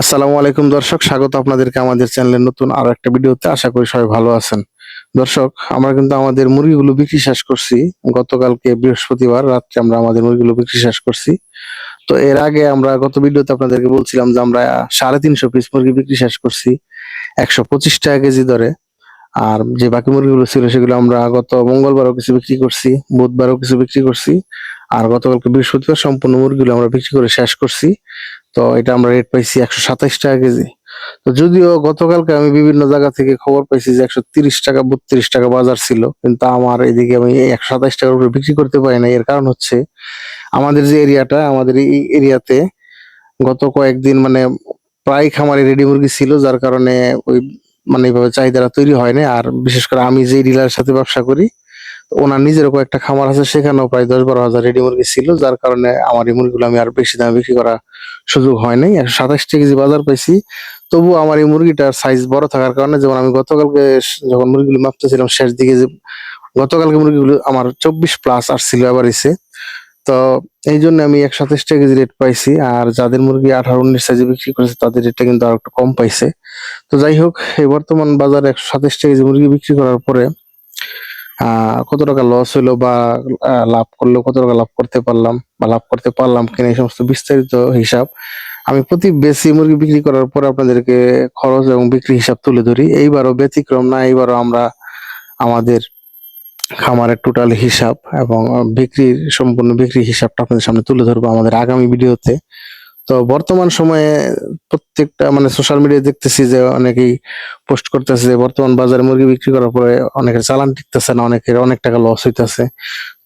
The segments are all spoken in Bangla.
আসসালামু আলাইকুম দর্শক, স্বাগত আপনাদেরকে আমাদের চ্যানেলের নতুন আরো একটা ভিডিওতে। আশা করি সবাই ভালো আছেন। দর্শক, আমরা কিন্তু আমাদের মুরগিগুলো বিক্রি শেষ করছি। গতকালকে বৃহস্পতিবার রাত্রে আমরা আমাদের মুরগিগুলো বিক্রি শেষ করছি। তো এর আগে আমরা গত ভিডিওতে আপনাদেরকে বলছিলাম যে আমরা 350 পিস মুরগি বিক্রি শেষ করছি 125 টাকা কেজি দরে। আর যে বাকি মুরগিগুলো ছিল সেগুলো আমরা গত মঙ্গলবারও কিছু বিক্রি করছি, বুধবারও কিছু বিক্রি করছি, আর গতকালকে বৃহস্পতিবার সম্পূর্ণ মুরগিগুলো আমরা বিক্রি করে শেষ করছি। তো এটা আমরা রেট পাইছি 127 টাকা কেজি। তো যদিও গতকালকে আমি বিভিন্ন জায়গা থেকে খবর পাইছি যে 130 টাকা 32 টাকা বাজার ছিল, কিন্তু আমার এদিকে আমি 127 টাকার উপরে বিক্রি করতে পারি না। এর কারণ হচ্ছে আমাদের যে এরিয়াটা, আমাদের এই এরিয়াতে গত কয়েকদিন মানে প্রায় খামারে রেডি মুরগি ছিল, যার কারণে ওই মানে এইভাবে চাহিদাটা তৈরি হয় না। আর বিশেষ করে আমি যে ডিলারের সাথে ব্যবসা করি, ওনার নিজেরও কয়েকটা খামার আছে, সেখানেও প্রায় 10-12 হাজার রেডি মুরগি ছিল, যার কারণে আমার এই মুরগিগুলো আমি আর বেশি দামে বিক্রি করা সুযোগ হয় নাই। 127 কেজি বাজার পাইছি। তবু আমার এই মুরগিটার সাইজ বড় থাকার কারণে, যেমন আমি গতকালকে যখন মুরগিগুলো মাপতেছিলাম শেষ দিকে, যে গতকালকে মুরগিগুলো আমার 24+ আসছিল এভারেজে। তো এই জন্য আমি 127 টাকা কেজি রেট পাইছি। আর যাদের মুরগি 18-19 সাইজে বিক্রি করেছে তাদের রেটটা কিন্তু আর একটু কম পাইছে। তো যাই হোক, এই বর্তমান বাজারে 127 টাকা কেজি মুরগি বিক্রি করার পরে কত টাকা লস হইলো বা লাভ করলেও কত টাকা লাভ করতে পারলাম বা লাভ করতে পারলাম কিনা, এই সমস্ত বিস্তারিত হিসাব আমি প্রতি বেশি মুরগি বিক্রি করার পরে আপনাদেরকে খরচ এবং বিক্রি হিসাব তুলে ধরি। এইবারও ব্যতিক্রম না, এইবারও আমরা আমাদের খামারের টোটাল হিসাব এবং সম্পূর্ণ বিক্রি হিসাবটা আপনাদের সামনে তুলে ধরবো আমাদের আগামী ভিডিওতে। তো বর্তমান সময়ে প্রত্যেকটা মানে সোশ্যাল মিডিয়ায় দেখতেছি যে অনেকেই পোস্ট করতেছে যে বর্তমান বাজারে মুরগি বিক্রি করার পরে অনেকের চালান টিকতেছে না, অনেকের অনেক টাকা লস হইতেছে।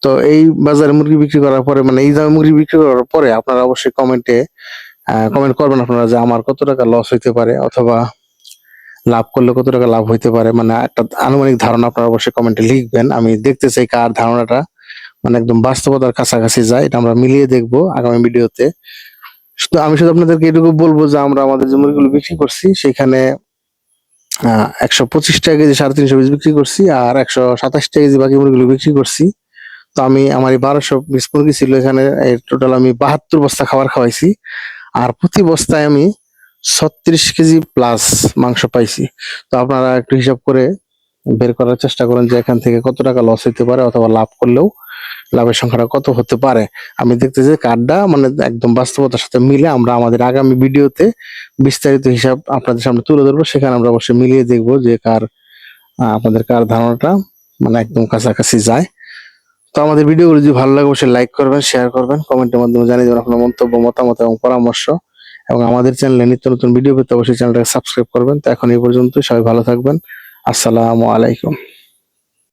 তো এই বাজারে মুরগি বিক্রি করার পরে মানে এই দামে মুরগি বিক্রি করার পরে আপনারা অবশ্যই কমেন্ট করবেন আপনারা যে আমার কত টাকা লস হইতে পারে অথবা লাভ করলে কত টাকা লাভ হইতে পারে। মানে একটা আনুমানিক ধারণা আপনারা অবশ্যই কমেন্টে লিখবেন। আমি দেখতে চাই কার ধারণাটা মানে একদম বাস্তবতার কাছাকাছি যায়। এটা আমরা মিলিয়ে দেখবো আগামী ভিডিওতে। আমি শুধু আপনাদেরকে এটুকু বলবো যে আমরা আমাদের যে মুরগিগুলো বিক্রি করছি সেখানে 125 টাকা কেজি 350 পিস বিক্রি করছি, আর 127 টাকা কেজি বাকি মুরগিগুলো বিক্রি করছি। তো আমি আমার এই 1200 পিস মুরগি ছিল, এখানে টোটাল আমি 72 বস্তা খাবার খাওয়াইছি। আর প্রতি বস্তায় আমি 36 কেজি প্লাস মাংস পাইছি। তো আপনারা একটু হিসাব করে বের করার চেষ্টা করেন যে এখান থেকে কত টাকা লস হতে পারে অথবা লাভ করলেও লাভের সংখ্যাটা কত হতে পারে। আমি দেখতেছি কার্ডটা মানে একদম বাস্তবতার সাথে মিলে আমরা আমাদের আগামী ভিডিওতে বিস্তারিত হিসাব আপনাদের সামনে তুলে ধরবো। সেখানে আমরা অবশ্যই মিলিয়ে দেখবো যে আপনাদের কার ধারণাটা মানে একদম কাছাকাছি যায়। তো আমাদের ভিডিওগুলো যদি ভালো লাগে অবশ্যই লাইক করবেন, শেয়ার করবেন, কমেন্টের মাধ্যমে জানিয়ে দেবেন আপনার মন্তব্য, মতামত এবং পরামর্শ। এবং আমাদের চ্যানেলে নিত্য নতুন ভিডিও পেতে অবশ্যই চ্যানেলটাকে সাবস্ক্রাইব করবেন। তো এখন এই পর্যন্ত, সবাই ভালো থাকবেন। আসসালামু আলাইকুম।